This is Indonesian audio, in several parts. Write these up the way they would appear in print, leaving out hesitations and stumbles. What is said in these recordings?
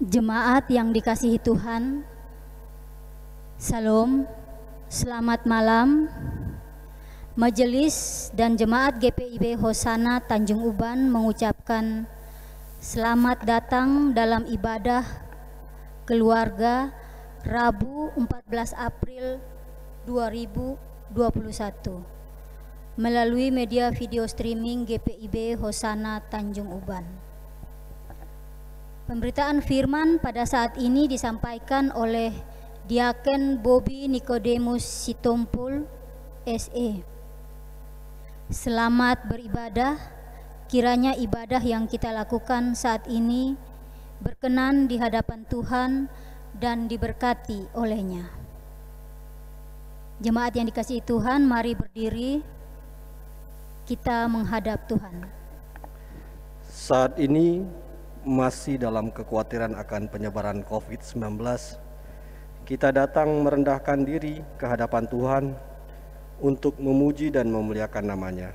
Jemaat yang dikasihi Tuhan, Salam, selamat malam. Majelis dan Jemaat GPIB Hosana Tanjung Uban mengucapkan selamat datang dalam ibadah keluarga Rabu 14 April 2021 melalui media video streaming GPIB Hosana Tanjung Uban. Pemberitaan firman pada saat ini disampaikan oleh Diaken Bobby Nikodemus Sitompul, SE. Selamat beribadah, kiranya ibadah yang kita lakukan saat ini berkenan di hadapan Tuhan dan diberkati olehnya. Jemaat yang dikasihi Tuhan, mari berdiri, kita menghadap Tuhan. Saat ini masih dalam kekhawatiran akan penyebaran COVID-19, kita datang merendahkan diri ke hadapan Tuhan untuk memuji dan memuliakan nama-Nya.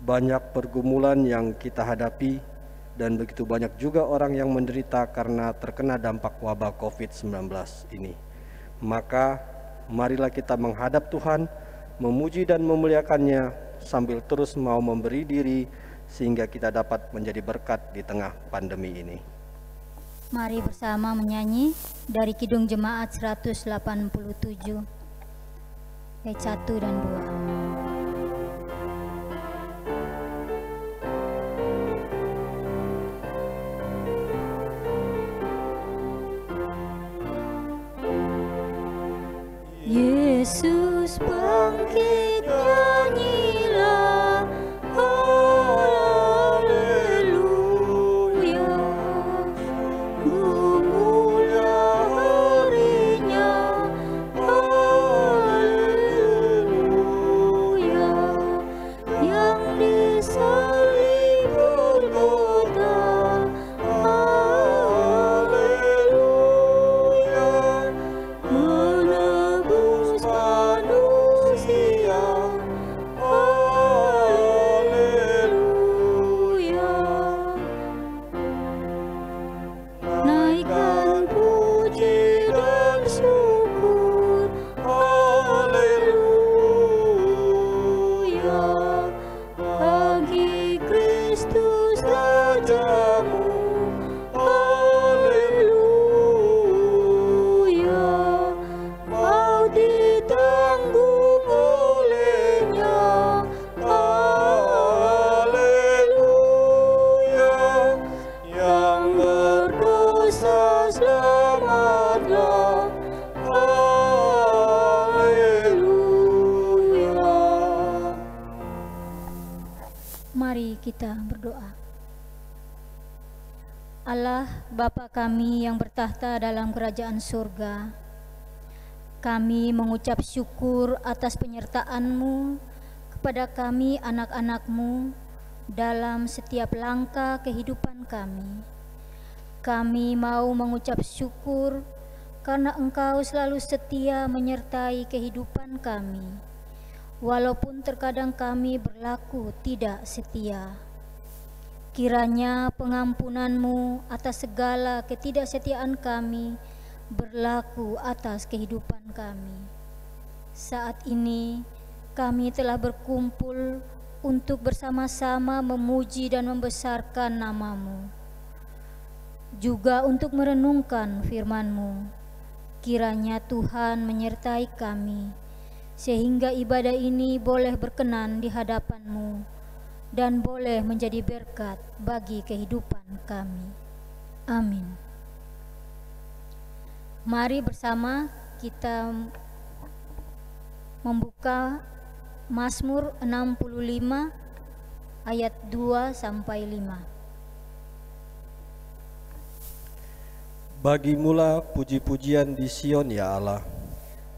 Banyak pergumulan yang kita hadapi dan begitu banyak juga orang yang menderita karena terkena dampak wabah COVID-19 ini. Maka marilah kita menghadap Tuhan, memuji dan memuliakan-Nya sambil terus mau memberi diri sehingga kita dapat menjadi berkat di tengah pandemi ini. Mari bersama menyanyi dari Kidung Jemaat 187 ayat 1 dan 2. Yesus bangkit, nyanyilah haleluya, mulia harinya, haleluya, yang disalib Golgota, haleluya, menebus manusia, haleluya. Naikkan puji dan syukur, haleluya, bagi Kristus Rajamu, haleluya, maut ditanggung olehnya, haleluya, yang berdosa selamatlah, haleluya. Mari kita berdoa. Allah Bapa kami yang bertahta dalam kerajaan surga, kami mengucap syukur atas penyertaan-Mu kepada kami anak-anak-Mu dalam setiap langkah kehidupan kami. Kami mau mengucap syukur karena Engkau selalu setia menyertai kehidupan kami, walaupun terkadang kami berlaku tidak setia. Kiranya pengampunan-Mu atas segala ketidaksetiaan kami berlaku atas kehidupan kami. Saat ini kami telah berkumpul untuk bersama-sama memuji dan membesarkan nama-Mu, juga untuk merenungkan firman-Mu. Kiranya Tuhan menyertai kami, sehingga ibadah ini boleh berkenan di hadapan-Mu dan boleh menjadi berkat bagi kehidupan kami. Amin. Mari bersama kita membuka Mazmur 65 ayat 2 sampai 5. Bagimulah puji-pujian di Sion ya Allah.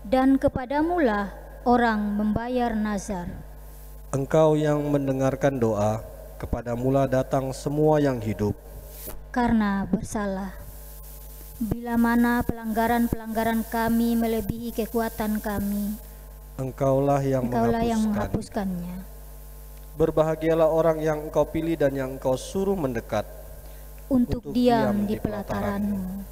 Dan kepadamulah orang membayar nazar. Engkau yang mendengarkan doa, kepadamulah datang semua yang hidup. Karena bersalah, bila mana pelanggaran-pelanggaran kami melebihi kekuatan kami, Engkaulah yang menghapuskannya. Berbahagialah orang yang Engkau pilih dan yang Engkau suruh mendekat. untuk diam di pelataran-Mu.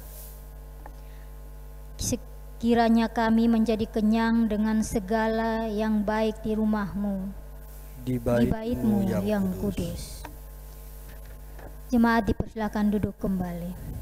Kiranya kami menjadi kenyang dengan segala yang baik di rumah-Mu, di bait-Mu yang kudus. Jemaat dipersilakan duduk kembali.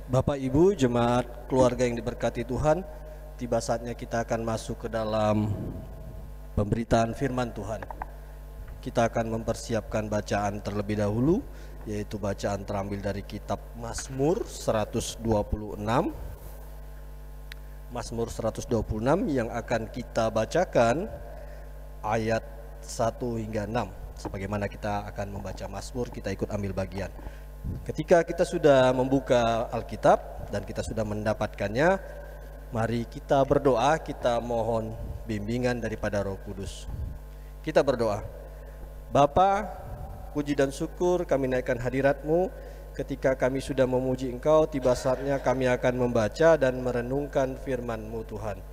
Bapak Ibu, jemaat keluarga yang diberkati Tuhan, tiba saatnya kita akan masuk ke dalam pemberitaan firman Tuhan. Kita akan mempersiapkan bacaan terlebih dahulu, yaitu bacaan terambil dari kitab Mazmur 126. Mazmur 126 yang akan kita bacakan ayat 1 hingga 6. Sebagaimana kita akan membaca Mazmur, kita ikut ambil bagian. Ketika kita sudah membuka Alkitab dan kita sudah mendapatkannya, mari kita berdoa, kita mohon bimbingan daripada Roh Kudus. Kita berdoa. Bapa, puji dan syukur kami naikkan hadirat-Mu. Ketika kami sudah memuji Engkau, tiba saatnya kami akan membaca dan merenungkan firman-Mu Tuhan.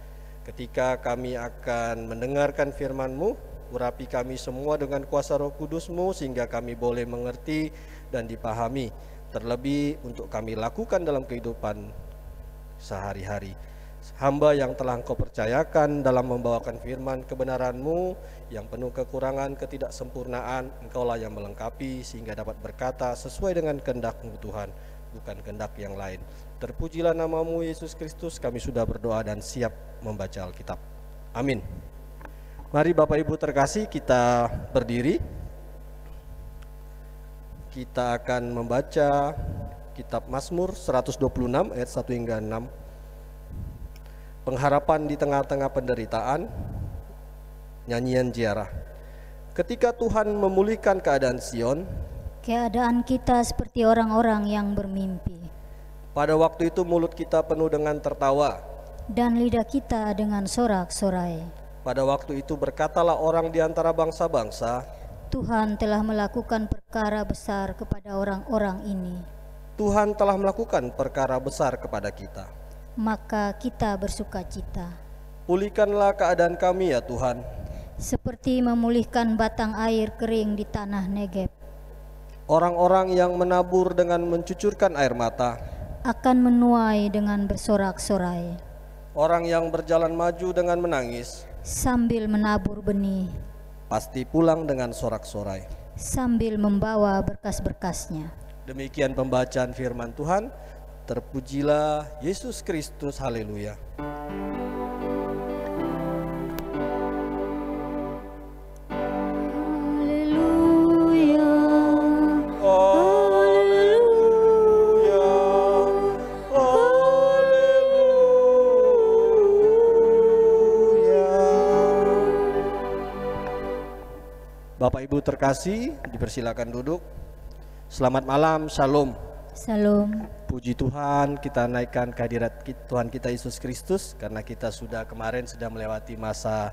Ketika kami akan mendengarkan firman-Mu, urapi kami semua dengan kuasa Roh Kudus-Mu sehingga kami boleh mengerti dan dipahami, terlebih untuk kami lakukan dalam kehidupan sehari-hari. Hamba yang telah Engkau percayakan dalam membawakan firman kebenaran-Mu yang penuh kekurangan, ketidaksempurnaan, Engkaulah yang melengkapi sehingga dapat berkata sesuai dengan kehendak-Mu Tuhan, bukan kehendak yang lain. Terpujilah nama-Mu Yesus Kristus, kami sudah berdoa dan siap membaca Alkitab. Amin. Mari Bapak Ibu terkasih, kita berdiri. Kita akan membaca kitab Mazmur 126 ayat 1 hingga 6. Pengharapan di tengah-tengah penderitaan, nyanyian ziarah. Ketika Tuhan memulihkan keadaan Sion, keadaan kita seperti orang-orang yang bermimpi. Pada waktu itu mulut kita penuh dengan tertawa, dan lidah kita dengan sorak-sorai. Pada waktu itu berkatalah orang di antara bangsa-bangsa, Tuhan telah melakukan perkara besar kepada orang-orang ini. Tuhan telah melakukan perkara besar kepada kita. Maka kita bersukacita. Pulihkanlah keadaan kami ya Tuhan, seperti memulihkan batang air kering di tanah Negeb. Orang-orang yang menabur dengan mencucurkan air mata akan menuai dengan bersorak-sorai. Orang yang berjalan maju dengan menangis sambil menabur benih pasti pulang dengan sorak-sorai, sambil membawa berkas-berkasnya. Demikian pembacaan firman Tuhan. Terpujilah Yesus Kristus, haleluya. Haleluya, haleluya, haleluya. Bapak Ibu terkasih, dipersilakan duduk. Selamat malam, Shalom. Shalom. Puji Tuhan, kita naikkan kehadirat Tuhan kita Yesus Kristus karena kita kemarin sudah melewati masa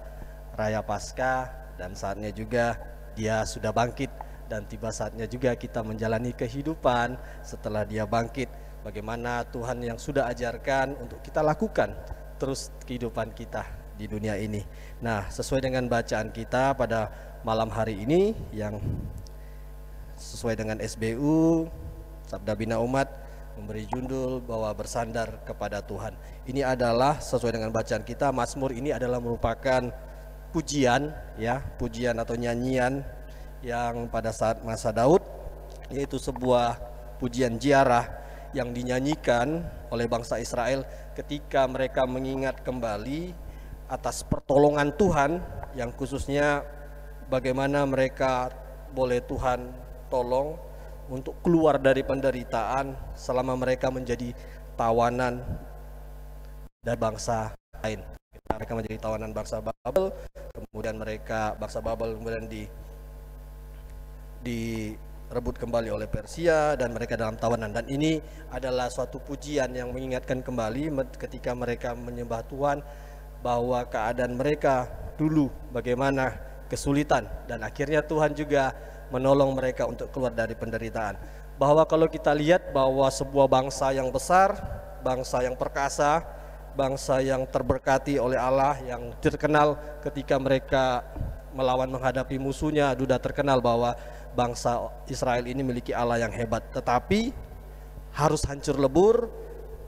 Raya Paskah, dan saatnya juga Dia sudah bangkit, dan tiba saatnya juga kita menjalani kehidupan setelah Dia bangkit. Bagaimana Tuhan yang sudah ajarkan untuk kita lakukan terus kehidupan kita di dunia ini. Nah, sesuai dengan bacaan kita pada malam hari ini yang sesuai dengan SBU Sabda Bina Umat memberi judul bahwa bersandar kepada Tuhan. Ini adalah sesuai dengan bacaan kita, Mazmur ini adalah merupakan pujian ya, pujian atau nyanyian yang pada saat masa Daud, yaitu sebuah pujian ziarah yang dinyanyikan oleh bangsa Israel ketika mereka mengingat kembali atas pertolongan Tuhan, yang khususnya bagaimana mereka boleh Tuhan tolong untuk keluar dari penderitaan selama mereka menjadi tawanan dari bangsa lain. Mereka menjadi tawanan bangsa Babel, kemudian bangsa Babel kemudian direbut kembali oleh Persia dan mereka dalam tawanan. Dan ini adalah suatu pujian yang mengingatkan kembali ketika mereka menyembah Tuhan bahwa keadaan mereka dulu bagaimana kesulitan, dan akhirnya Tuhan juga menolong mereka untuk keluar dari penderitaan. Bahwa kalau kita lihat bahwa sebuah bangsa yang besar, bangsa yang perkasa, bangsa yang terberkati oleh Allah, yang terkenal ketika mereka melawan menghadapi musuhnya, sudah terkenal bahwa bangsa Israel ini memiliki Allah yang hebat, tetapi harus hancur lebur,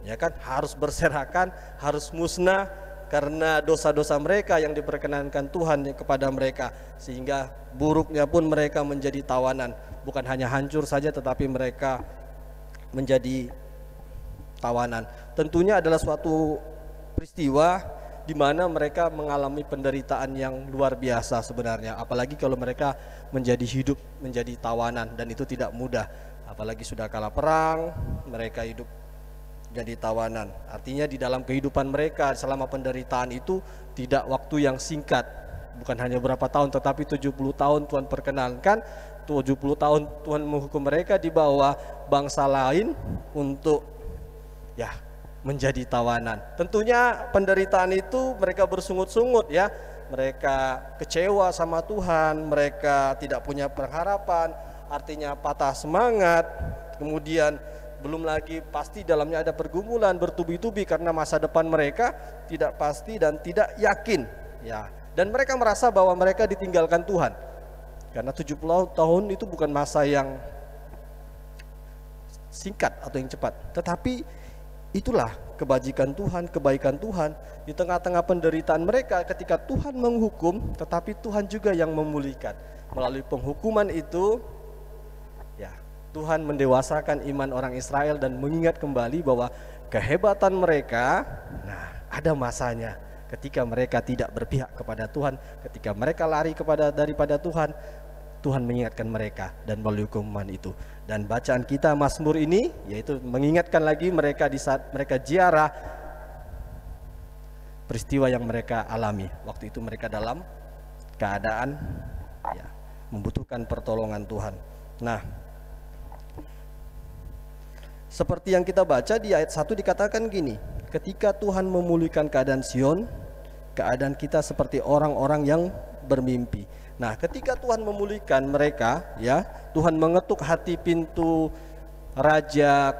ya kan, harus berserakan, harus musnah karena dosa-dosa mereka yang diperkenankan Tuhan kepada mereka, sehingga buruknya pun mereka menjadi tawanan. Bukan hanya hancur saja, tetapi mereka menjadi tawanan. Tentunya adalah suatu peristiwa di mana mereka mengalami penderitaan yang luar biasa sebenarnya, apalagi kalau mereka hidup menjadi tawanan, dan itu tidak mudah. Apalagi sudah kalah perang, mereka hidup jadi tawanan. Artinya di dalam kehidupan mereka selama penderitaan itu tidak waktu yang singkat, bukan hanya berapa tahun, tetapi 70 tahun Tuhan perkenankan, 70 tahun Tuhan menghukum mereka di bawah bangsa lain untuk ya menjadi tawanan. Tentunya penderitaan itu mereka bersungut-sungut ya, mereka kecewa sama Tuhan, mereka tidak punya pengharapan, artinya patah semangat. Kemudian belum lagi pasti dalamnya ada pergumulan bertubi-tubi karena masa depan mereka tidak pasti dan tidak yakin ya. Dan mereka merasa bahwa mereka ditinggalkan Tuhan. Karena 70 tahun itu bukan masa yang singkat atau yang cepat, tetapi itulah kebajikan Tuhan, kebaikan Tuhan di tengah-tengah penderitaan mereka. Ketika Tuhan menghukum, tetapi Tuhan juga yang memulihkan. Melalui penghukuman itu ya, Tuhan mendewasakan iman orang Israel dan mengingat kembali bahwa kehebatan mereka, nah ada masanya ketika mereka tidak berpihak kepada Tuhan, ketika mereka lari daripada Tuhan, Tuhan mengingatkan mereka dan melalui hukuman itu. Dan bacaan kita Mazmur ini yaitu mengingatkan lagi mereka di saat mereka ziarah peristiwa yang mereka alami. Waktu itu mereka dalam keadaan ya, membutuhkan pertolongan Tuhan. Nah, seperti yang kita baca di ayat 1 dikatakan gini, ketika Tuhan memulihkan keadaan Sion, keadaan kita seperti orang-orang yang bermimpi. Nah, ketika Tuhan memulihkan mereka, ya, Tuhan mengetuk hati pintu Raja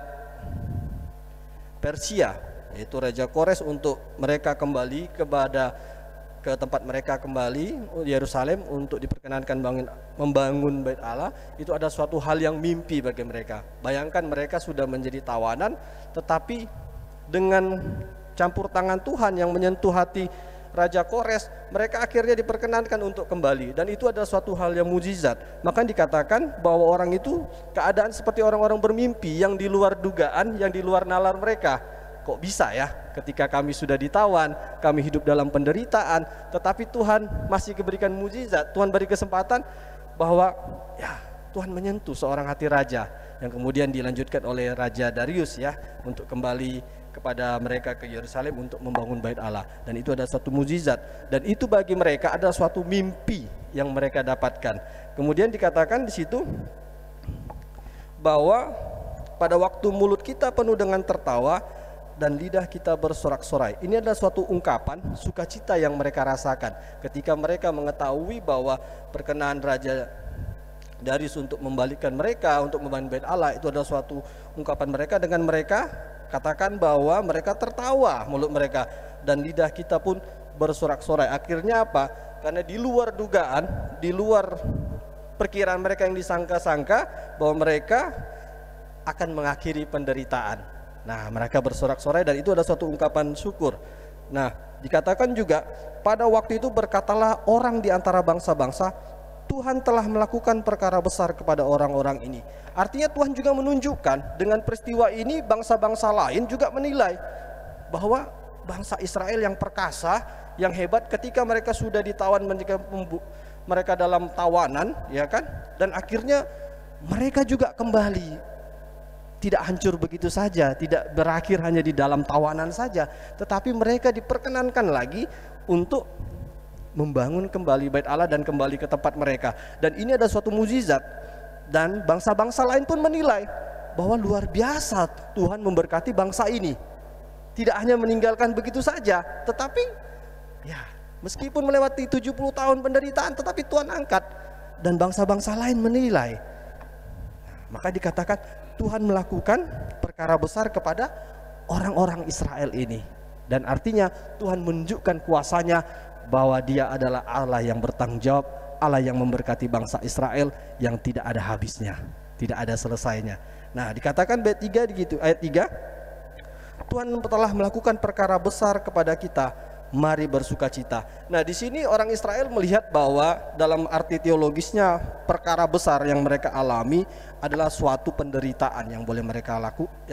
Persia, yaitu Raja Kores, untuk mereka kembali ke tempat mereka kembali Yerusalem untuk diperkenankan membangun Bait Allah. Itu ada suatu hal yang mimpi bagi mereka. Bayangkan mereka sudah menjadi tawanan, tetapi dengan campur tangan Tuhan yang menyentuh hati Raja Kores, mereka akhirnya diperkenankan untuk kembali, dan itu adalah suatu hal yang mukjizat. Maka dikatakan bahwa orang itu keadaan seperti orang-orang bermimpi yang di luar dugaan, yang di luar nalar mereka. Kok bisa ya, ketika kami sudah ditawan, kami hidup dalam penderitaan, tetapi Tuhan masih berikan mukjizat. Tuhan beri kesempatan bahwa ya, Tuhan menyentuh seorang hati raja, yang kemudian dilanjutkan oleh Raja Darius ya, untuk kembali kepada mereka ke Yerusalem untuk membangun Bait Allah. Dan itu adalah suatu mukjizat, dan itu bagi mereka adalah suatu mimpi yang mereka dapatkan. Kemudian dikatakan di situ bahwa pada waktu mulut kita penuh dengan tertawa dan lidah kita bersorak-sorai. Ini adalah suatu ungkapan sukacita yang mereka rasakan ketika mereka mengetahui bahwa perkenaan Raja Darius untuk membalikkan mereka, untuk membangun bait Allah, itu adalah suatu ungkapan mereka. Dengan mereka katakan bahwa mereka tertawa mulut mereka dan lidah kita pun bersorak-sorai. Akhirnya apa? Karena di luar dugaan, di luar perkiraan mereka yang disangka-sangka bahwa mereka akan mengakhiri penderitaan. Nah, mereka bersorak-sorai dan itu adalah suatu ungkapan syukur. Nah, dikatakan juga pada waktu itu berkatalah orang di antara bangsa-bangsa, Tuhan telah melakukan perkara besar kepada orang-orang ini. Artinya Tuhan juga menunjukkan dengan peristiwa ini bangsa-bangsa lain juga menilai bahwa bangsa Israel yang perkasa, yang hebat, ketika mereka sudah ditawan, mereka dalam tawanan, ya kan? Dan akhirnya mereka juga kembali. Tidak hancur begitu saja, tidak berakhir hanya di dalam tawanan saja, tetapi mereka diperkenankan lagi untuk membangun kembali bait Allah dan kembali ke tempat mereka. Dan ini adalah suatu mukjizat, dan bangsa-bangsa lain pun menilai bahwa luar biasa Tuhan memberkati bangsa ini. Tidak hanya meninggalkan begitu saja, tetapi ya meskipun melewati 70 tahun penderitaan, tetapi Tuhan angkat dan bangsa-bangsa lain menilai. Maka dikatakan Tuhan melakukan perkara besar kepada orang-orang Israel ini. Dan artinya Tuhan menunjukkan kuasanya bahwa Dia adalah Allah yang bertanggung jawab, Allah yang memberkati bangsa Israel yang tidak ada habisnya, tidak ada selesainya. Nah, dikatakan ayat 3, Tuhan telah melakukan perkara besar kepada kita, mari bersukacita. Nah, di sini orang Israel melihat bahwa dalam arti teologisnya perkara besar yang mereka alami adalah suatu penderitaan yang boleh mereka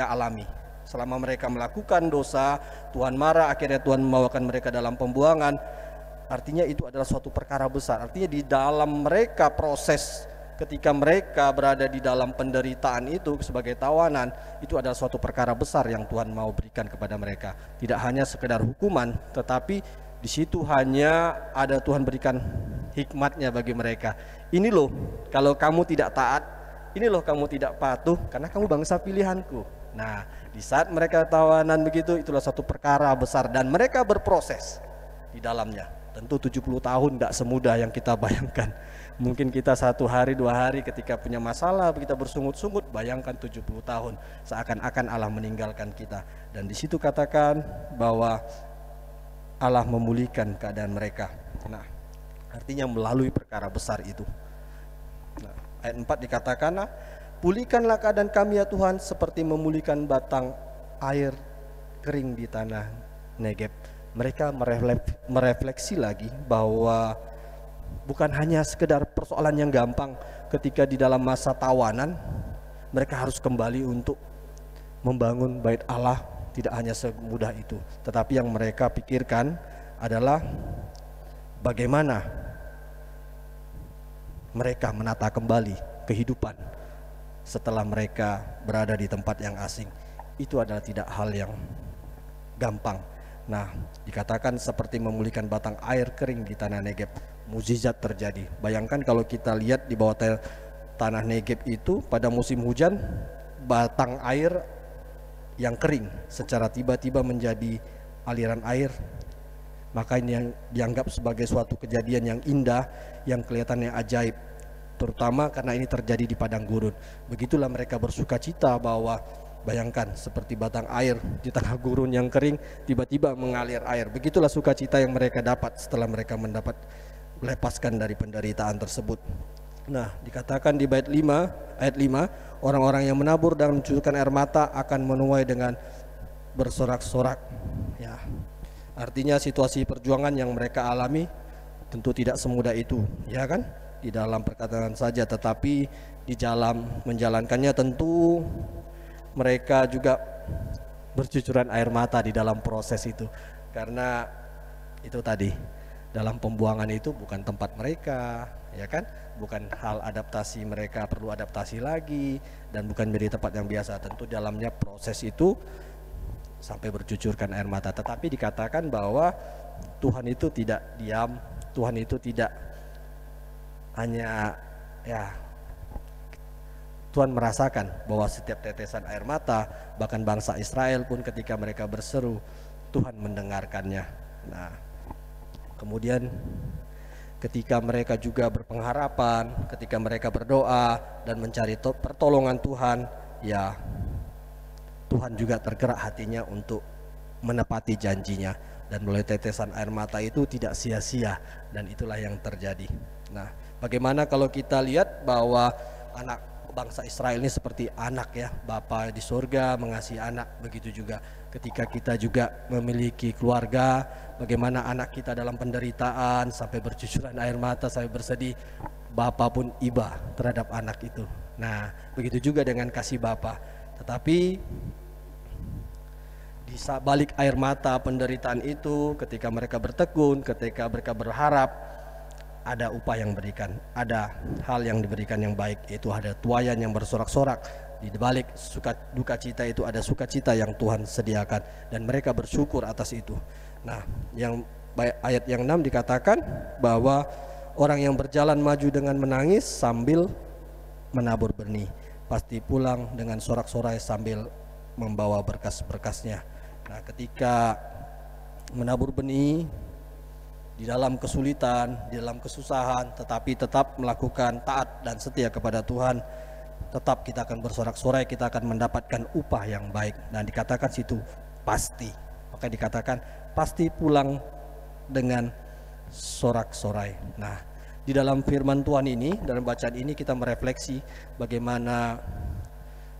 alami. Selama mereka melakukan dosa, Tuhan marah, akhirnya Tuhan membawakan mereka dalam pembuangan. Artinya itu adalah suatu perkara besar. Artinya di dalam mereka proses ketika mereka berada di dalam penderitaan itu sebagai tawanan, itu adalah suatu perkara besar yang Tuhan mau berikan kepada mereka. Tidak hanya sekedar hukuman, tetapi di situ hanya ada Tuhan berikan hikmatnya bagi mereka. Ini loh, kalau kamu tidak taat, ini loh kamu tidak patuh, karena kamu bangsa pilihanku. Nah, di saat mereka tawanan begitu, itulah satu perkara besar dan mereka berproses di dalamnya. Tentu 70 tahun tidak semudah yang kita bayangkan. Mungkin kita 1 hari 2 hari ketika punya masalah kita bersungut-sungut, bayangkan 70 tahun seakan-akan Allah meninggalkan kita. Dan di situ katakan bahwa Allah memulihkan keadaan mereka. Nah, artinya melalui perkara besar itu. Nah, ayat 4 dikatakan, pulihkanlah keadaan kami ya Tuhan seperti memulihkan batang air kering di tanah Negeb. Mereka merefleksi lagi bahwa bukan hanya sekedar persoalan yang gampang ketika di dalam masa tawanan mereka harus kembali untuk membangun bait Allah, tidak hanya semudah itu. Tetapi yang mereka pikirkan adalah bagaimana mereka menata kembali kehidupan setelah mereka berada di tempat yang asing. Itu adalah tidak hal yang gampang. Nah, dikatakan seperti memulihkan batang air kering di tanah Negeb. Mukjizat terjadi. Bayangkan kalau kita lihat di bawah tanah Negeb itu pada musim hujan, batang air yang kering secara tiba-tiba menjadi aliran air. Maka ini yang dianggap sebagai suatu kejadian yang indah, yang kelihatannya ajaib, terutama karena ini terjadi di padang gurun. Begitulah mereka bersuka cita bahwa bayangkan seperti batang air di tengah gurun yang kering tiba-tiba mengalir air. Begitulah sukacita yang mereka dapat setelah mereka melepaskan dari penderitaan tersebut. Nah, dikatakan di ayat 5, orang-orang yang menabur dan mencucurkan air mata akan menuai dengan bersorak-sorak. Ya, artinya situasi perjuangan yang mereka alami tentu tidak semudah itu, ya kan? Di dalam perkataan saja, tetapi di dalam menjalankannya tentu mereka juga bercucuran air mata di dalam proses itu, karena itu tadi dalam pembuangan itu bukan tempat mereka, ya kan, bukan hal adaptasi, mereka perlu adaptasi lagi dan bukan menjadi tempat yang biasa. Tentu dalamnya proses itu sampai bercucurkan air mata. Tetapi dikatakan bahwa Tuhan itu tidak diam, Tuhan itu tidak hanya Tuhan merasakan bahwa setiap tetesan air mata, bahkan bangsa Israel pun ketika mereka berseru, Tuhan mendengarkannya. Nah, kemudian ketika mereka juga berpengharapan, ketika mereka berdoa dan mencari pertolongan Tuhan, ya Tuhan juga tergerak hatinya untuk menepati janjinya, dan melalui tetesan air mata itu tidak sia-sia, dan itulah yang terjadi. Nah, bagaimana kalau kita lihat bahwa anak bangsa Israel ini seperti anak ya, Bapa di surga mengasihi anak, begitu juga ketika kita juga memiliki keluarga, bagaimana anak kita dalam penderitaan sampai bercucuran air mata, sampai bersedih, Bapa pun iba terhadap anak itu. Nah, begitu juga dengan kasih Bapa. Tetapi di balik air mata penderitaan itu, ketika mereka bertekun, ketika mereka berharap, ada upah yang diberikan, ada hal yang diberikan yang baik, yaitu ada tuayan yang bersorak-sorak. Di balik duka cita itu ada sukacita yang Tuhan sediakan, dan mereka bersyukur atas itu. Nah, yang ayat yang 6 dikatakan bahwa orang yang berjalan maju dengan menangis sambil menabur benih, pasti pulang dengan sorak-sorai sambil membawa berkas-berkasnya. Nah, ketika menabur benih di dalam kesulitan, di dalam kesusahan, tetapi tetap melakukan taat dan setia kepada Tuhan, tetap kita akan bersorak-sorai, kita akan mendapatkan upah yang baik. Dan dikatakan situ pasti, maka dikatakan pasti pulang dengan sorak-sorai. Nah, di dalam firman Tuhan ini, dalam bacaan ini kita merefleksi bagaimana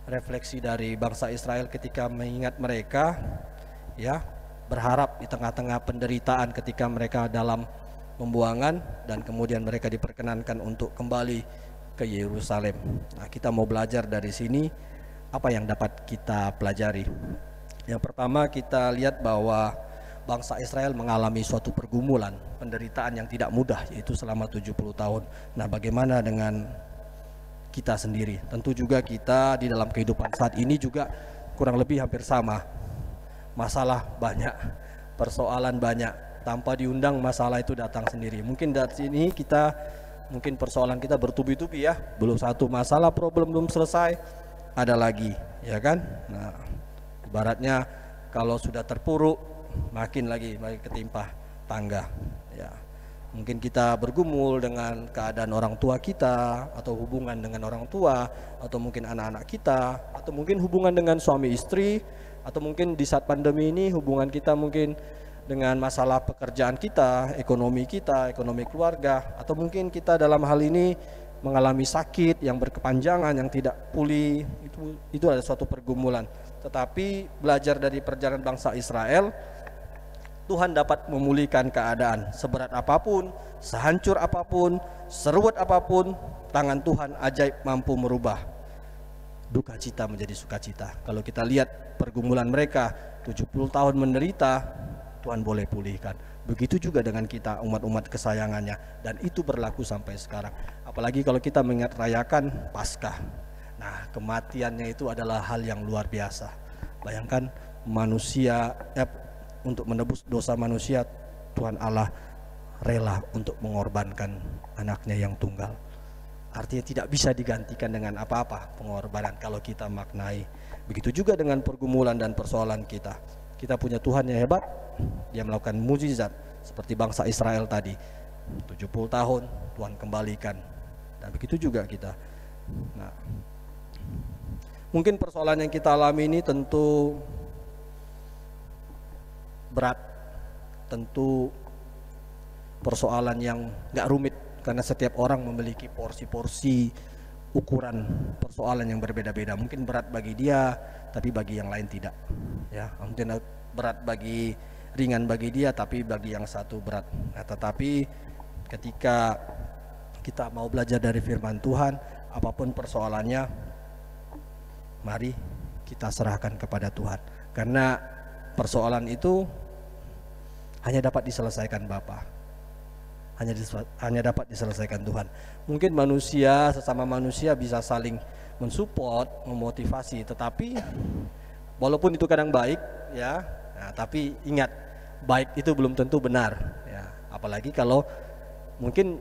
refleksi dari bangsa Israel ketika mengingat mereka ya berharap di tengah-tengah penderitaan ketika mereka dalam pembuangan, dan kemudian mereka diperkenankan untuk kembali ke Yerusalem. Nah, kita mau belajar dari sini apa yang dapat kita pelajari. Yang pertama, kita lihat bahwa bangsa Israel mengalami suatu pergumulan, penderitaan yang tidak mudah, yaitu selama 70 tahun. Nah, bagaimana dengan kita sendiri? Tentu juga kita di dalam kehidupan saat ini juga kurang lebih hampir sama. Masalah banyak, persoalan banyak, tanpa diundang masalah itu datang sendiri. Mungkin dari sini mungkin persoalan kita bertubi-tubi ya, belum satu masalah problem belum selesai, ada lagi, ya kan? Nah, ibaratnya kalau sudah terpuruk makin lagi ketimpa tangga ya. Mungkin kita bergumul dengan keadaan orang tua kita, atau hubungan dengan orang tua, atau mungkin anak-anak kita, atau mungkin hubungan dengan suami istri, atau mungkin di saat pandemi ini hubungan kita mungkin dengan masalah pekerjaan kita, ekonomi keluarga, atau mungkin kita dalam hal ini mengalami sakit yang berkepanjangan, yang tidak pulih. Itu ada suatu pergumulan. Tetapi belajar dari perjalanan bangsa Israel, Tuhan dapat memulihkan keadaan. Seberat apapun, sehancur apapun, seruat apapun, tangan Tuhan ajaib mampu merubah duka cita menjadi sukacita. Kalau kita lihat pergumulan mereka 70 tahun menderita, Tuhan boleh pulihkan. Begitu juga dengan kita, umat-umat kesayangannya, dan itu berlaku sampai sekarang. Apalagi kalau kita mengingat rayakan Paskah. Nah, kematiannya itu adalah hal yang luar biasa. Bayangkan manusia untuk menebus dosa manusia, Tuhan Allah rela untuk mengorbankan anaknya yang tunggal. Artinya tidak bisa digantikan dengan apa-apa pengorbanan kalau kita maknai. Begitu juga dengan pergumulan dan persoalan kita. Kita punya Tuhan yang hebat, Dia melakukan mukjizat seperti bangsa Israel tadi. 70 tahun Tuhan kembalikan. Dan begitu juga kita. Nah, mungkin persoalan yang kita alami ini tentu berat, tentu persoalan yang gak rumit, karena setiap orang memiliki porsi-porsi ukuran persoalan yang berbeda-beda. Mungkin berat bagi dia, tapi bagi yang lain tidak. Ya, mungkin berat ringan bagi dia, tapi bagi yang satu berat. Nah, tetapi ketika kita mau belajar dari firman Tuhan, apapun persoalannya, mari kita serahkan kepada Tuhan. Karena persoalan itu hanya dapat diselesaikan Bapa. Hanya dapat diselesaikan Tuhan. Mungkin manusia, sesama manusia bisa saling mensupport, memotivasi, tetapi walaupun itu kadang baik ya, nah, tapi ingat, baik itu belum tentu benar ya. Apalagi kalau mungkin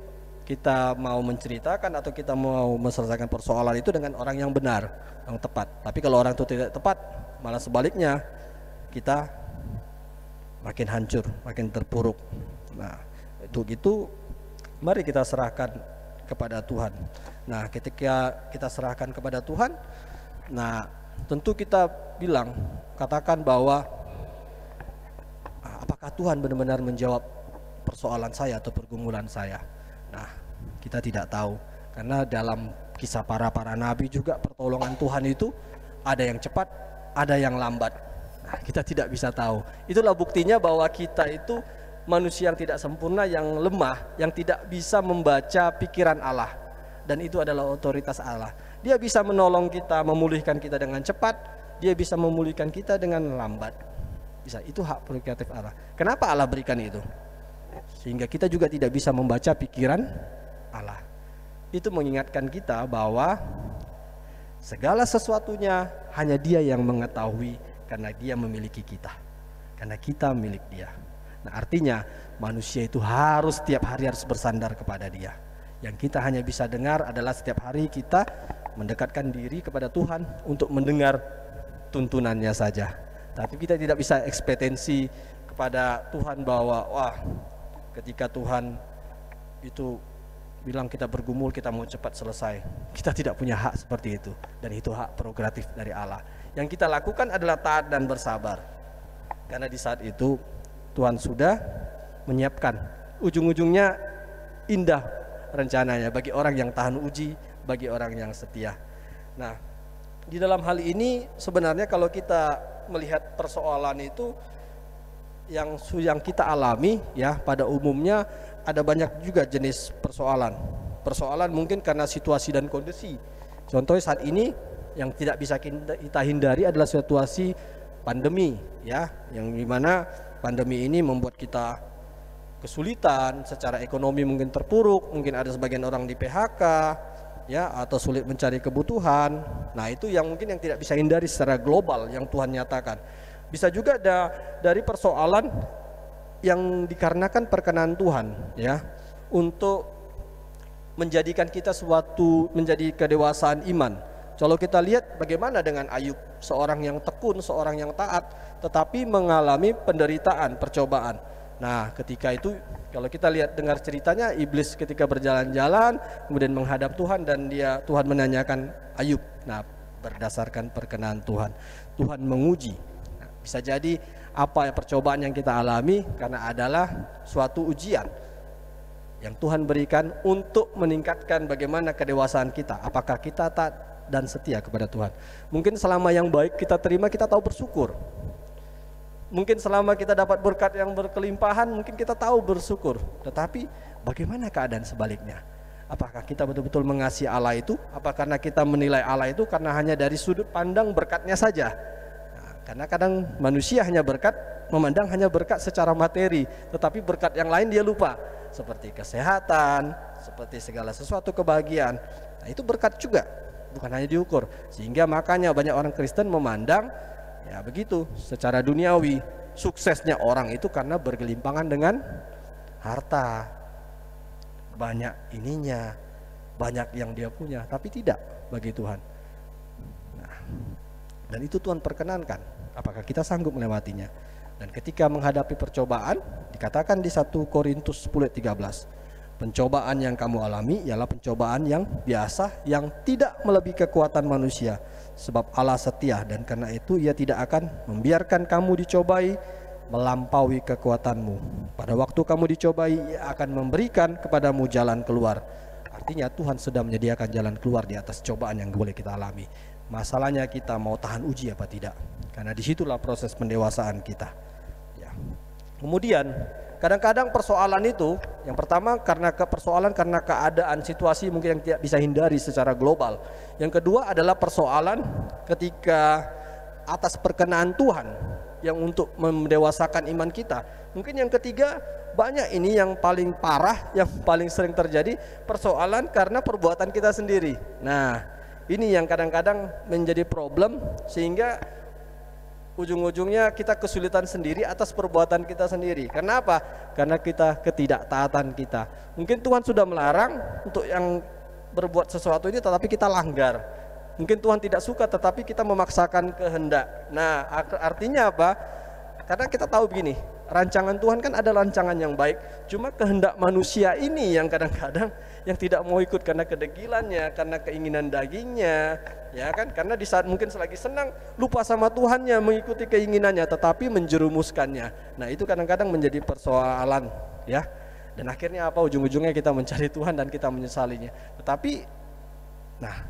kita mau menceritakan atau kita mau menyelesaikan persoalan itu dengan orang yang benar, yang tepat. Tapi kalau orang itu tidak tepat, malah sebaliknya kita makin hancur, makin terpuruk. Nah, itu gitu, mari kita serahkan kepada Tuhan. Nah, ketika kita serahkan kepada Tuhan, nah tentu kita bilang, katakan bahwa apakah Tuhan benar-benar menjawab persoalan saya atau pergumulan saya? Nah, kita tidak tahu, karena dalam kisah para nabi juga pertolongan Tuhan itu ada yang cepat, ada yang lambat. Nah, kita tidak bisa tahu. Itulah buktinya bahwa kita itu manusia yang tidak sempurna, yang lemah, yang tidak bisa membaca pikiran Allah. Dan itu adalah otoritas Allah. Dia bisa menolong kita, memulihkan kita dengan cepat, dia bisa memulihkan kita dengan lambat. Bisa, itu hak prerogatif Allah. Kenapa Allah berikan itu? Sehingga kita juga tidak bisa membaca pikiran Allah. Itu mengingatkan kita bahwa segala sesuatunya hanya Dia yang mengetahui, karena Dia memiliki kita, karena kita milik Dia. Nah, artinya manusia itu harus setiap hari harus bersandar kepada Dia. Yang kita hanya bisa dengar adalah setiap hari kita mendekatkan diri kepada Tuhan untuk mendengar tuntunannya saja. Tapi kita tidak bisa ekspektasi kepada Tuhan bahwa wah, ketika Tuhan itu bilang kita bergumul, kita mau cepat selesai. Kita tidak punya hak seperti itu, dan itu hak prerogatif dari Allah. Yang kita lakukan adalah taat dan bersabar, karena di saat itu Tuhan sudah menyiapkan ujung-ujungnya indah rencananya bagi orang yang tahan uji, bagi orang yang setia. Nah, di dalam hal ini sebenarnya kalau kita melihat persoalan itu yang kita alami, ya, pada umumnya ada banyak juga jenis persoalan. Persoalan mungkin karena situasi dan kondisi. Contohnya saat ini yang tidak bisa kita hindari adalah situasi pandemi, ya, yang dimana pandemi ini membuat kita kesulitan secara ekonomi, mungkin terpuruk, mungkin ada sebagian orang di PHK, ya, atau sulit mencari kebutuhan. Nah, itu yang mungkin yang tidak bisa hindari secara global yang Tuhan nyatakan. Bisa juga dari persoalan yang dikarenakan perkenan Tuhan, ya, untuk menjadikan kita menjadi kedewasaan iman. Kalau kita lihat bagaimana dengan Ayub, seorang yang tekun, seorang yang taat, tetapi mengalami penderitaan, percobaan. Nah, ketika itu kalau kita lihat dengar ceritanya, iblis ketika berjalan-jalan kemudian menghadap Tuhan, dan Tuhan menanyakan Ayub. Nah, berdasarkan perkenan Tuhan, Tuhan menguji. Nah, bisa jadi apa percobaan yang kita alami karena adalah suatu ujian yang Tuhan berikan untuk meningkatkan bagaimana kedewasaan kita. Apakah kita taat dan setia kepada Tuhan? Mungkin selama yang baik kita terima, kita tahu bersyukur. Mungkin selama kita dapat berkat yang berkelimpahan, mungkin kita tahu bersyukur. Tetapi bagaimana keadaan sebaliknya? Apakah kita betul-betul mengasihi Allah itu? Apa karena kita menilai Allah itu karena hanya dari sudut pandang berkatnya saja? Nah, karena kadang manusia hanya memandang hanya berkat secara materi, tetapi berkat yang lain dia lupa, seperti kesehatan, seperti segala sesuatu kebahagiaan. Nah, itu berkat juga, bukan hanya diukur. Sehingga makanya banyak orang Kristen memandang, ya begitu, secara duniawi suksesnya orang itu karena bergelimpangan dengan harta, banyak ininya, banyak yang dia punya, tapi tidak bagi Tuhan. Nah, dan itu Tuhan perkenankan. Apakah kita sanggup melewatinya? Dan ketika menghadapi percobaan, dikatakan di 1 Korintus 10:13, pencobaan yang kamu alami ialah pencobaan yang biasa, yang tidak melebihi kekuatan manusia. Sebab Allah setia, dan karena itu Ia tidak akan membiarkan kamu dicobai melampaui kekuatanmu. Pada waktu kamu dicobai, Ia akan memberikan kepadamu jalan keluar. Artinya Tuhan sudah menyediakan jalan keluar di atas cobaan yang boleh kita alami. Masalahnya kita mau tahan uji apa tidak, karena disitulah proses pendewasaan kita, ya. Kemudian kadang-kadang persoalan itu, yang pertama karena keadaan situasi mungkin yang tidak bisa hindari secara global. Yang kedua adalah persoalan ketika atas perkenaan Tuhan yang untuk mendewasakan iman kita. Mungkin yang ketiga, banyak ini yang paling parah, yang paling sering terjadi, persoalan karena perbuatan kita sendiri. Nah, ini yang kadang-kadang menjadi problem, sehingga ujung-ujungnya kita kesulitan sendiri atas perbuatan kita sendiri. Karena apa? Karena kita ketidaktaatan kita. Mungkin Tuhan sudah melarang untuk yang berbuat sesuatu ini, tetapi kita langgar. Mungkin Tuhan tidak suka, tetapi kita memaksakan kehendak. Nah, artinya apa? Karena kita tahu begini, rancangan Tuhan kan ada rancangan yang baik. Cuma kehendak manusia ini yang kadang-kadang yang tidak mau ikut karena kedegilannya, karena keinginan dagingnya, ya kan? Karena di saat mungkin selagi senang lupa sama Tuhannya, mengikuti keinginannya, tetapi menjerumuskannya. Nah, itu kadang-kadang menjadi persoalan, ya. Dan akhirnya apa? Ujung-ujungnya kita mencari Tuhan dan kita menyesalinya. Tetapi, nah,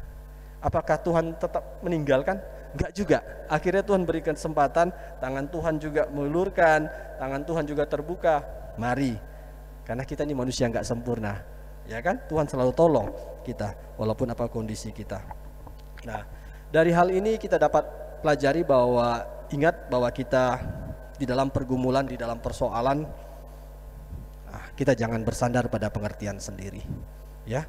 apakah Tuhan tetap meninggalkan? Enggak juga. Akhirnya Tuhan berikan kesempatan, tangan Tuhan juga mengulurkan, tangan Tuhan juga terbuka. Mari, karena kita ini manusia enggak sempurna, ya kan? Tuhan selalu tolong kita walaupun apa kondisi kita. Nah, dari hal ini kita dapat pelajari bahwa ingat bahwa kita di dalam pergumulan, di dalam persoalan, kita jangan bersandar pada pengertian sendiri, ya.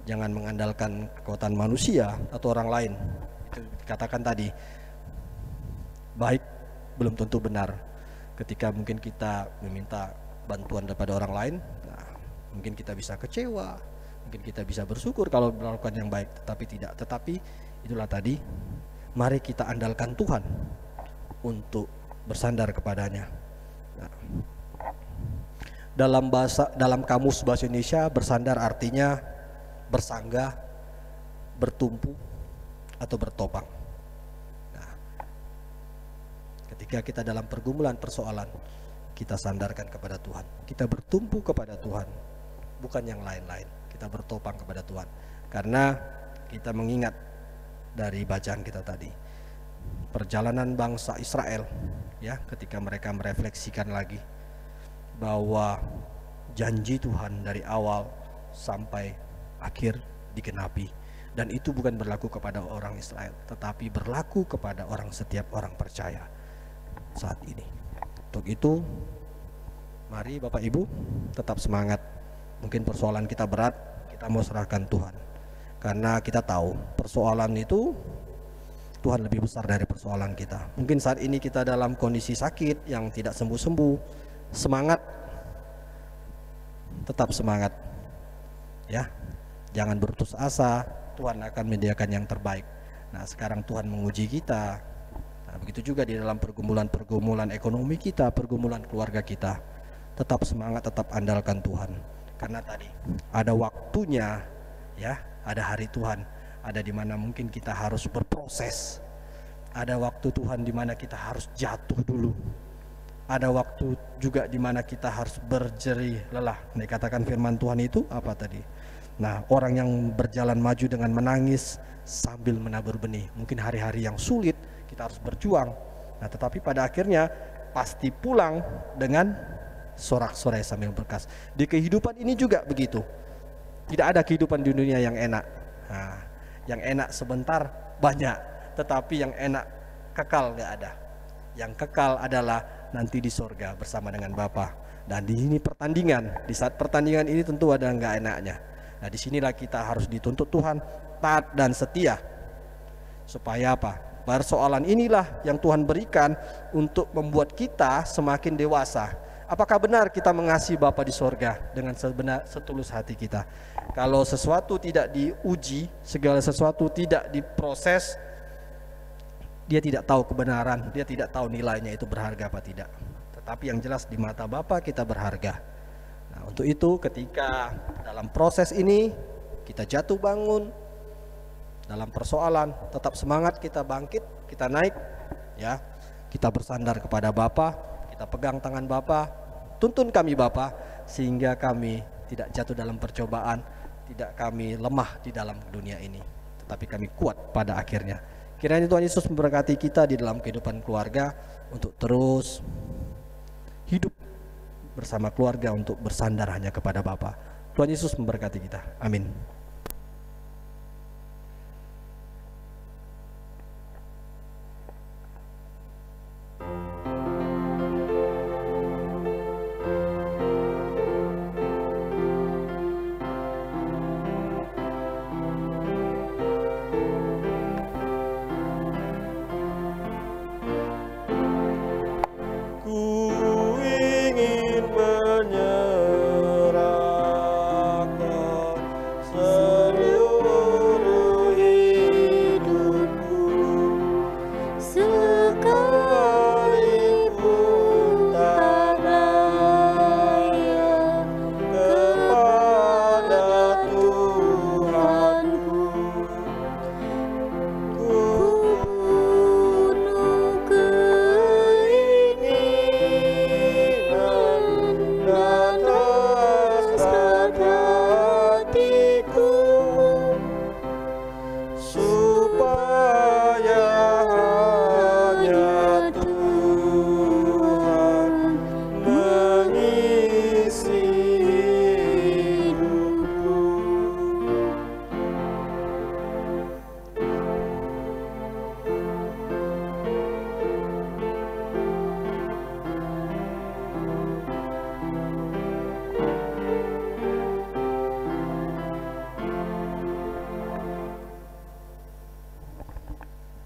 Jangan mengandalkan kekuatan manusia atau orang lain. Itu dikatakan tadi, baik belum tentu benar. Ketika mungkin kita meminta bantuan daripada orang lain, nah, mungkin kita bisa kecewa, mungkin kita bisa bersyukur kalau melakukan yang baik, tetapi tidak. Tetapi itulah tadi, mari kita andalkan Tuhan untuk bersandar kepadanya. Nah, dalam kamus bahasa Indonesia, bersandar artinya bersanggah, bertumpu, atau bertopang. Nah, ketika kita dalam pergumulan persoalan, kita sandarkan kepada Tuhan, kita bertumpu kepada Tuhan, bukan yang lain-lain. Kita bertopang kepada Tuhan, karena kita mengingat dari bacaan kita tadi, perjalanan bangsa Israel, ya, ketika mereka merefleksikan lagi bahwa janji Tuhan dari awal sampai akhir digenapi. Dan itu bukan berlaku kepada orang Israel, tetapi berlaku kepada setiap orang percaya saat ini. Untuk itu, mari Bapak Ibu tetap semangat. Mungkin persoalan kita berat, kita mau serahkan Tuhan. Karena kita tahu persoalan itu Tuhan lebih besar dari persoalan kita. Mungkin saat ini kita dalam kondisi sakit yang tidak sembuh-sembuh. Semangat, tetap semangat, ya. Jangan berputus asa. Tuhan akan menyediakan yang terbaik. Nah, sekarang Tuhan menguji kita. Nah, begitu juga di dalam pergumulan ekonomi kita, pergumulan keluarga kita. Tetap semangat, tetap andalkan Tuhan. Karena tadi ada waktunya, ya, ada hari Tuhan, ada di mana mungkin kita harus berproses. Ada waktu Tuhan di mana kita harus jatuh dulu. Ada waktu juga di mana kita harus berjerih lelah. Dikatakan firman Tuhan itu apa tadi? Nah, orang yang berjalan maju dengan menangis sambil menabur benih. Mungkin hari-hari yang sulit, kita harus berjuang. Nah, tetapi pada akhirnya pasti pulang dengan sorak-sorai sambil berkas. Di kehidupan ini juga begitu. Tidak ada kehidupan di dunia yang enak. Nah, yang enak sebentar banyak, tetapi yang enak kekal gak ada. Yang kekal adalah nanti di sorga bersama dengan Bapa. Dan di sini pertandingan. Di saat pertandingan ini tentu ada gak enaknya. Nah, disinilah kita harus dituntut Tuhan taat dan setia. Supaya apa? Persoalan inilah yang Tuhan berikan untuk membuat kita semakin dewasa. Apakah benar kita mengasihi Bapa di sorga dengan setulus hati kita? Kalau sesuatu tidak diuji, segala sesuatu tidak diproses, dia tidak tahu kebenaran, dia tidak tahu nilainya itu berharga apa tidak. Tetapi yang jelas di mata Bapa kita berharga. Nah, untuk itu ketika dalam proses ini kita jatuh bangun, dalam persoalan tetap semangat, kita bangkit, kita naik, ya. Kita bersandar kepada Bapa, kita pegang tangan Bapa, tuntun kami Bapa, sehingga kami tidak jatuh dalam percobaan, tidak kami lemah di dalam dunia ini, tetapi kami kuat pada akhirnya. Kiranya Tuhan Yesus memberkati kita di dalam kehidupan keluarga untuk terus hidup bersama keluarga untuk bersandar hanya kepada Bapa. Tuhan Yesus memberkati kita. Amin.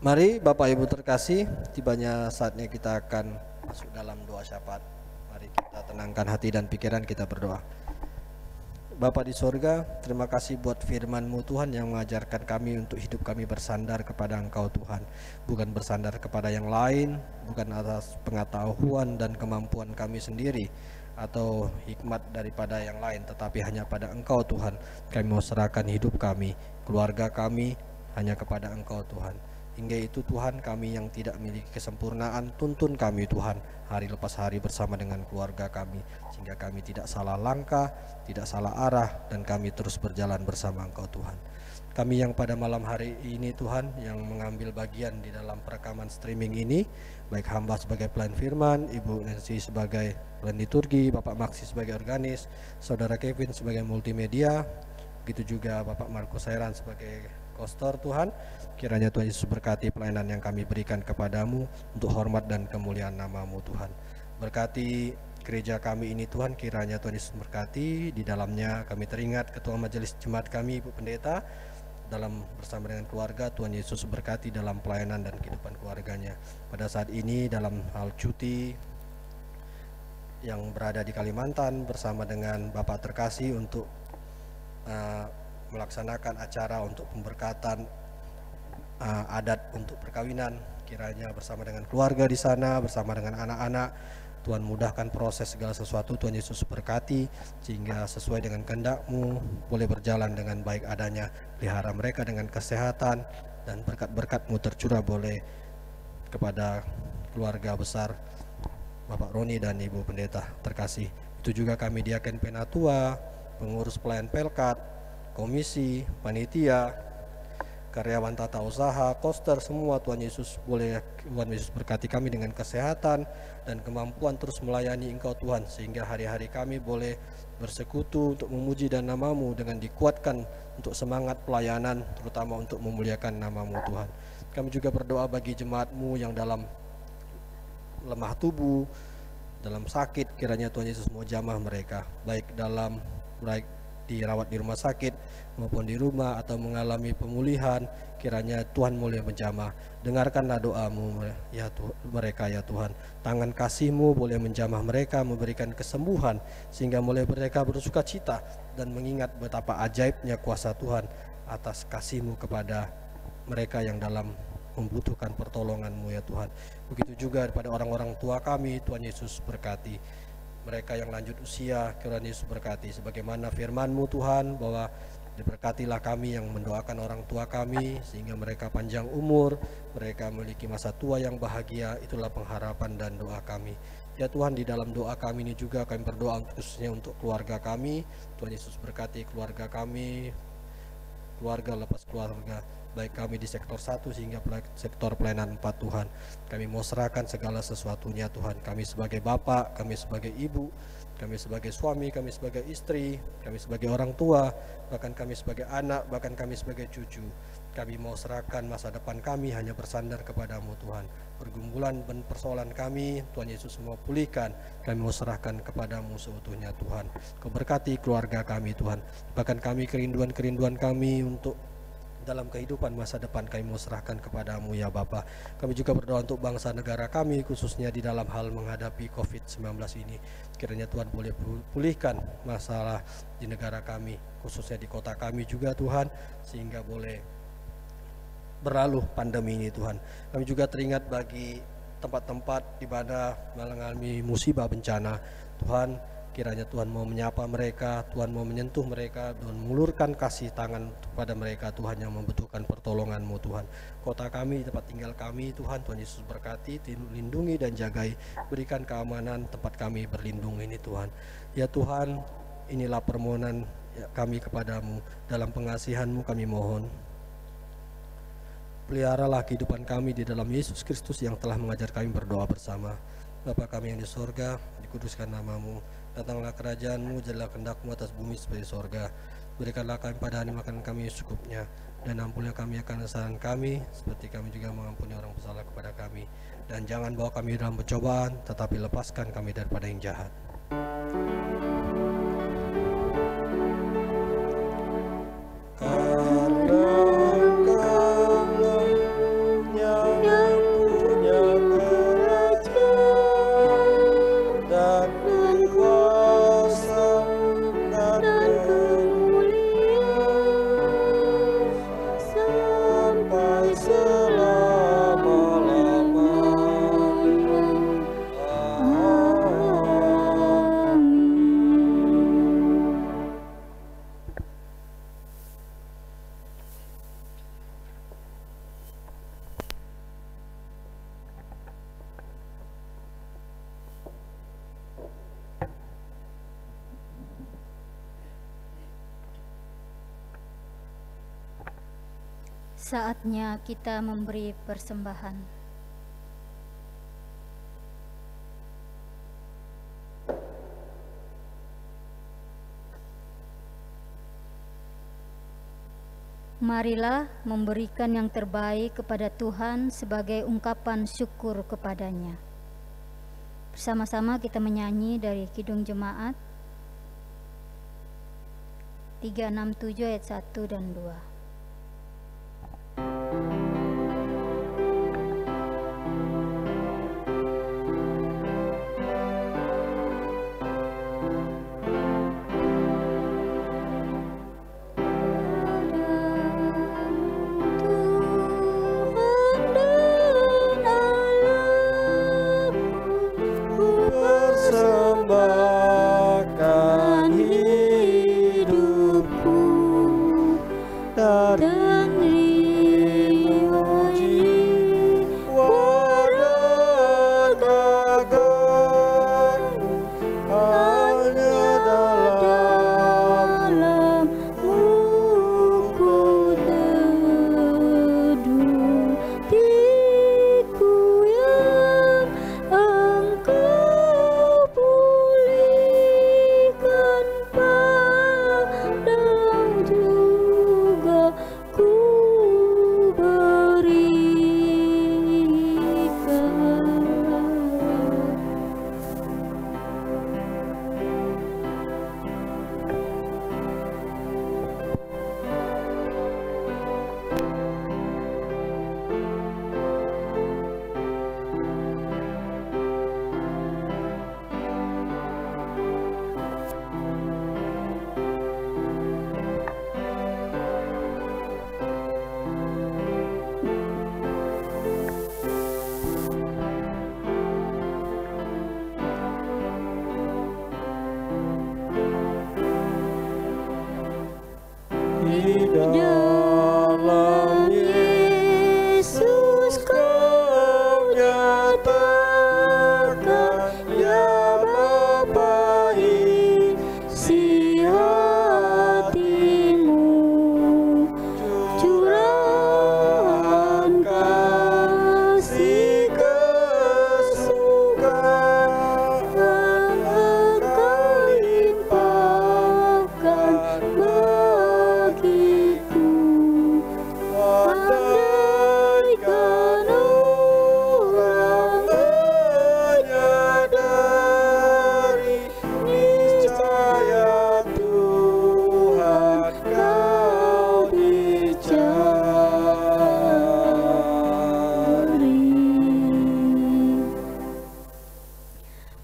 Mari Bapak Ibu terkasih, tibanya saatnya kita akan masuk dalam doa syafaat. Mari kita tenangkan hati dan pikiran, kita berdoa. Bapa di sorga, terima kasih buat firman-Mu Tuhan yang mengajarkan kami untuk hidup kami bersandar kepada Engkau Tuhan. Bukan bersandar kepada yang lain, bukan atas pengetahuan dan kemampuan kami sendiri atau hikmat daripada yang lain, tetapi hanya pada Engkau Tuhan. Kami mau serahkan hidup kami, keluarga kami hanya kepada Engkau Tuhan. Hingga itu Tuhan, kami yang tidak memiliki kesempurnaan, tuntun kami Tuhan hari lepas hari bersama dengan keluarga kami, sehingga kami tidak salah langkah, tidak salah arah, dan kami terus berjalan bersama Engkau Tuhan. Kami yang pada malam hari ini Tuhan, yang mengambil bagian di dalam perekaman streaming ini, baik hamba sebagai pelayan firman, Ibu Nancy sebagai pelayan liturgi, Bapak Maksi sebagai organis, Saudara Kevin sebagai multimedia, begitu juga Bapak Markus Heran sebagai Kostor Tuhan. Kiranya Tuhan Yesus berkati pelayanan yang kami berikan kepadamu untuk hormat dan kemuliaan nama-Mu Tuhan. Berkati gereja kami ini Tuhan, kiranya Tuhan Yesus berkati. Di dalamnya kami teringat Ketua Majelis Jemaat kami, Ibu Pendeta, dalam bersama dengan keluarga. Tuhan Yesus berkati dalam pelayanan dan kehidupan keluarganya. Pada saat ini dalam hal cuti yang berada di Kalimantan bersama dengan Bapak terkasih untuk melaksanakan acara untuk pemberkatan adat untuk perkawinan. Kiranya bersama dengan keluarga di sana, bersama dengan anak-anak, Tuhan mudahkan proses segala sesuatu. Tuhan Yesus berkati sehingga sesuai dengan kehendak-Mu boleh berjalan dengan baik adanya. Pelihara mereka dengan kesehatan, dan berkat-berkat-Mu tercurah boleh kepada keluarga besar Bapak Roni dan Ibu Pendeta terkasih. Itu juga kami diaken penatua, pengurus pelayan pelkat, komisi, panitia, karyawan tata usaha, koster, semua Tuhan Yesus berkati kami dengan kesehatan dan kemampuan terus melayani Engkau Tuhan, sehingga hari-hari kami boleh bersekutu untuk memuji dan nama-Mu, dengan dikuatkan untuk semangat pelayanan, terutama untuk memuliakan nama-Mu Tuhan. Kami juga berdoa bagi jemaat-Mu yang dalam lemah tubuh, dalam sakit, kiranya Tuhan Yesus mau jamah mereka, baik dirawat di rumah sakit maupun di rumah atau mengalami pemulihan. Kiranya Tuhan mulai menjamah. Dengarkanlah doa-Mu ya mereka ya Tuhan. Tangan kasih-Mu boleh menjamah mereka, memberikan kesembuhan, sehingga mulai mereka bersuka cita dan mengingat betapa ajaibnya kuasa Tuhan atas kasih-Mu kepada mereka yang dalam membutuhkan pertolongan-Mu ya Tuhan. Begitu juga pada orang-orang tua kami, Tuhan Yesus berkati mereka yang lanjut usia. Tuhan Yesus berkati sebagaimana firman-Mu Tuhan, bahwa diberkatilah kami yang mendoakan orang tua kami sehingga mereka panjang umur, mereka memiliki masa tua yang bahagia. Itulah pengharapan dan doa kami ya Tuhan. Di dalam doa kami ini juga kami berdoa khususnya untuk keluarga kami. Tuhan Yesus berkati keluarga kami, keluarga lepas keluarga, baik kami di sektor 1 hingga sektor pelayanan 4 Tuhan. Kami mau serahkan segala sesuatunya Tuhan. Kami sebagai bapak, kami sebagai ibu, kami sebagai suami, kami sebagai istri, kami sebagai orang tua, bahkan kami sebagai anak, bahkan kami sebagai cucu. Kami mau serahkan masa depan kami hanya bersandar kepadamu Tuhan. Pergumulan dan persoalan kami, Tuhan Yesus mau pulihkan. Kami mau serahkan kepadamu seutuhnya Tuhan. Kau berkati keluarga kami Tuhan. Bahkan kami kerinduan-kerinduan kami untuk dalam kehidupan masa depan kami mau serahkan kepadamu ya Bapa. Kami juga berdoa untuk bangsa negara kami, khususnya di dalam hal menghadapi COVID-19 ini. Kiranya Tuhan boleh pulihkan masalah di negara kami, khususnya di kota kami juga Tuhan, sehingga boleh berlalu pandemi ini Tuhan. Kami juga teringat bagi tempat-tempat di mana mengalami musibah bencana Tuhan. Kiranya Tuhan mau menyapa mereka, Tuhan mau menyentuh mereka dan mengulurkan kasih tangan kepada mereka Tuhan yang membutuhkan pertolongan-Mu Tuhan. Kota kami, tempat tinggal kami Tuhan, Tuhan Yesus berkati, lindungi dan jagai, berikan keamanan tempat kami berlindung ini Tuhan. Ya Tuhan, inilah permohonan kami kepadamu, dalam pengasihan-Mu kami mohon. Peliharalah kehidupan kami di dalam Yesus Kristus yang telah mengajar kami berdoa bersama. Bapa kami yang di sorga, dikuduskan nama-Mu. Datanglah kerajaan-Mu, jadilah kehendak-Mu atas bumi seperti sorga. Berikanlah kami pada hari makan kami secukupnya, dan ampunilah kami akan kesalahan kami, seperti kami juga mengampuni orang bersalah kepada kami. Dan jangan bawa kami dalam pencobaan, tetapi lepaskan kami daripada yang jahat. Karena Engkau Saatnya kita memberi persembahan. Marilah memberikan yang terbaik kepada Tuhan sebagai ungkapan syukur kepadanya. Bersama-sama kita menyanyi dari Kidung Jemaat 367 ayat 1 dan 2.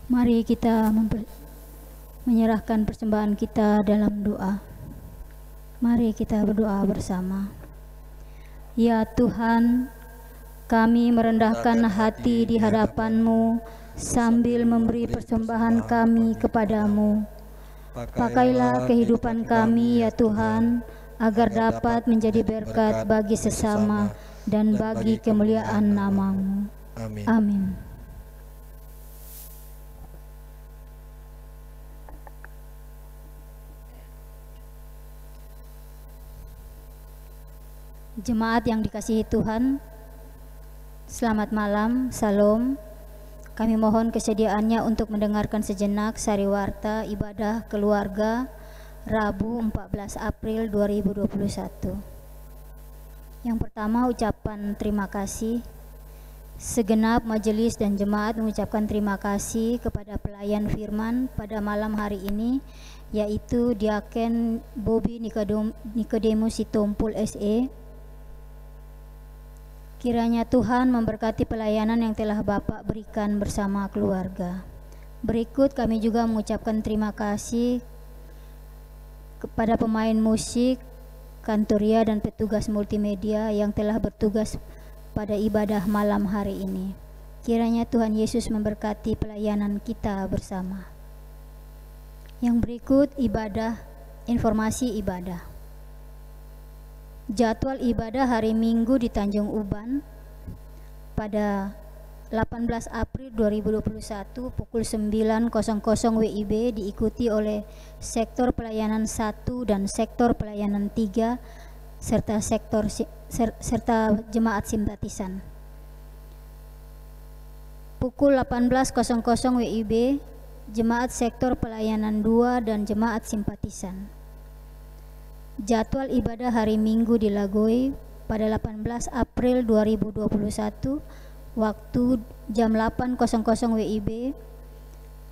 Mari kita menyerahkan persembahan kita dalam doa. Mari kita berdoa bersama. Ya Tuhan, kami merendahkan hati di hadapan-Mu sambil memberi persembahan kami kepadamu. Pakailah kehidupan kami ya Tuhan, agar dapat menjadi berkat bagi sesama dan bagi kemuliaan nama-Mu. Amin. Amin. Jemaat yang dikasihi Tuhan, selamat malam, salam. Kami mohon kesediaannya untuk mendengarkan sejenak sariwarta ibadah keluarga Rabu 14 April 2021. Yang pertama, ucapan terima kasih. Segenap majelis dan jemaat mengucapkan terima kasih kepada pelayan firman pada malam hari ini, yaitu Diaken Bobby Nikodemus Sitompul SE. Kiranya Tuhan memberkati pelayanan yang telah Bapak berikan bersama keluarga. Berikut kami juga mengucapkan terima kasih kepada pemain musik, kantoria dan petugas multimedia yang telah bertugas pada ibadah malam hari ini. Kiranya Tuhan Yesus memberkati pelayanan kita bersama. Yang berikut informasi ibadah. Jadwal ibadah hari Minggu di Tanjung Uban pada 18 April 2021 pukul 9.00 WIB diikuti oleh sektor pelayanan 1 dan sektor pelayanan 3 serta sektor serta jemaat simpatisan. Pukul 18.00 WIB, Jemaat Sektor Pelayanan 2 dan Jemaat Simpatisan. Jadwal ibadah hari Minggu di Lagoy pada 18 April 2021, waktu jam 8.00 WIB,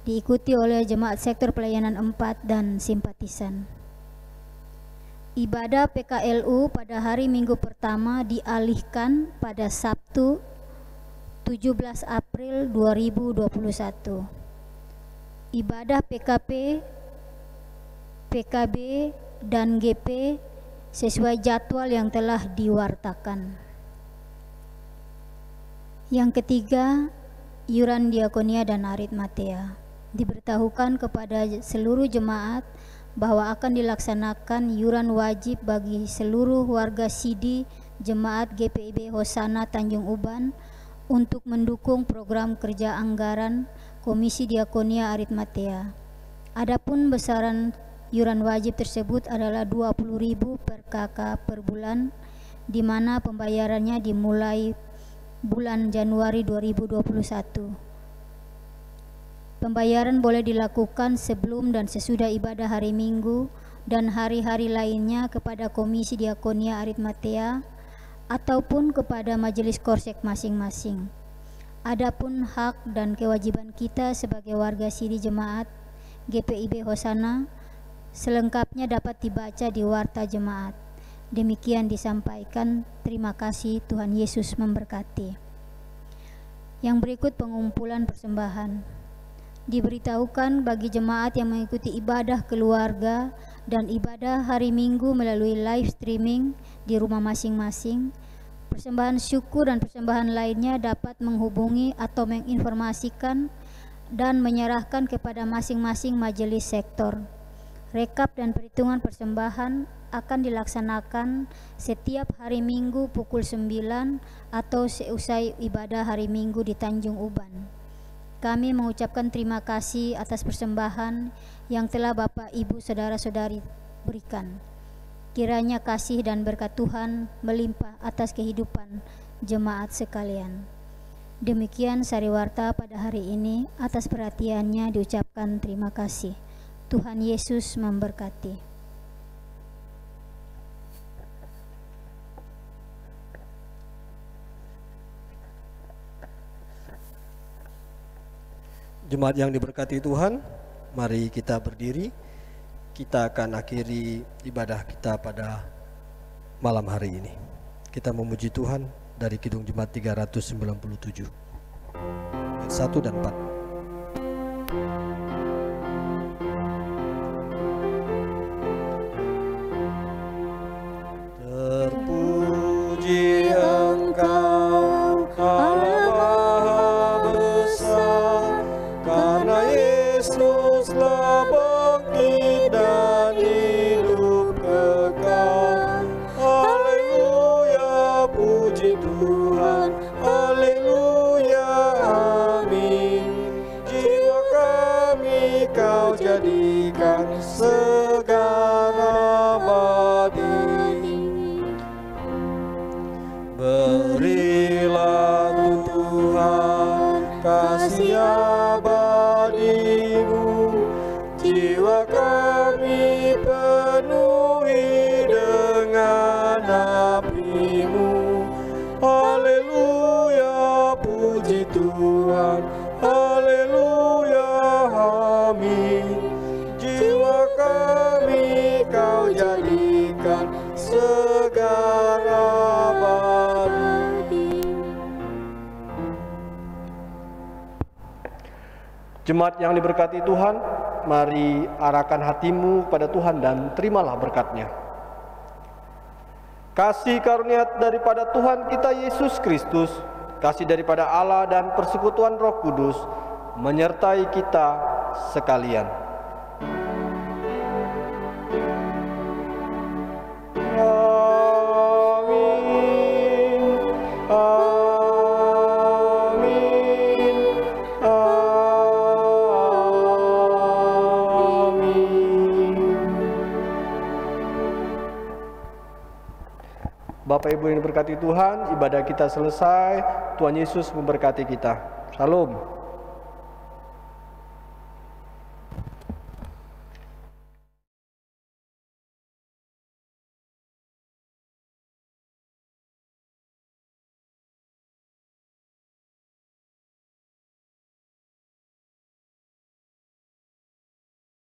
diikuti oleh Jemaat Sektor Pelayanan 4 dan Simpatisan. Ibadah PKLU pada hari Minggu pertama dialihkan pada Sabtu 17 April 2021. Ibadah PKP, PKB, dan GP sesuai jadwal yang telah diwartakan. Yang ketiga, iuran diakonia dan aritmatea. Diberitahukan kepada seluruh jemaat bahwa akan dilaksanakan iuran wajib bagi seluruh warga Sidi Jemaat GPIB Hosana Tanjung Uban untuk mendukung program kerja anggaran Komisi Diakonia Aritmatea. Adapun besaran iuran wajib tersebut adalah 20.000 per KK per bulan, di mana pembayarannya dimulai bulan Januari 2021. Pembayaran boleh dilakukan sebelum dan sesudah ibadah hari Minggu dan hari-hari lainnya kepada Komisi Diakonia Aritmatea ataupun kepada majelis korsek masing-masing. Adapun hak dan kewajiban kita sebagai warga Sidi Jemaat GPIB Hosana selengkapnya dapat dibaca di Warta Jemaat. Demikian disampaikan. Terima kasih. Tuhan Yesus memberkati. Yang berikut pengumpulan persembahan. Diberitahukan bagi jemaat yang mengikuti ibadah keluarga dan ibadah hari Minggu melalui live streaming di rumah masing-masing, persembahan syukur dan persembahan lainnya dapat menghubungi atau menginformasikan dan menyerahkan kepada masing-masing majelis sektor. Rekap dan perhitungan persembahan akan dilaksanakan setiap hari Minggu pukul 9 atau seusai ibadah hari Minggu di Tanjung Uban. Kami mengucapkan terima kasih atas persembahan yang telah Bapak, Ibu, Saudara-saudari berikan. Kiranya kasih dan berkat Tuhan melimpah atas kehidupan jemaat sekalian. Demikian sariwarta pada hari ini. Atas perhatiannya diucapkan terima kasih. Tuhan Yesus memberkati. Jemaat yang diberkati Tuhan, mari kita berdiri. Kita akan akhiri ibadah kita pada malam hari ini. Kita memuji Tuhan dari Kidung Jemaat 397 ayat 1 dan 4. Terpuji Engkau, Allah Maha Besar, karena Yesuslah bangkit dan hidup kekal. Haleluya, puji Tuhan, haleluya, amin. Jiwa kami Kau jadikan segar abadi. Berilah Tuhan kasih abadi-Mu, jiwa kami penuhi dengan api-Mu. Haleluya, puji Tuhan, haleluya, amin. Jiwa kami Kau jadikan segar abadi. Jemaat yang diberkati Tuhan, mari arahkan hatimu kepada Tuhan dan terimalah berkat-Nya. Kasih karunia daripada Tuhan kita Yesus Kristus, kasih daripada Allah dan persekutuan Roh Kudus menyertai kita sekalian. Amin. Amin. Amin. Bapak Ibu yang diberkati Tuhan, ibadah kita selesai. Tuhan Yesus memberkati kita. Shalom.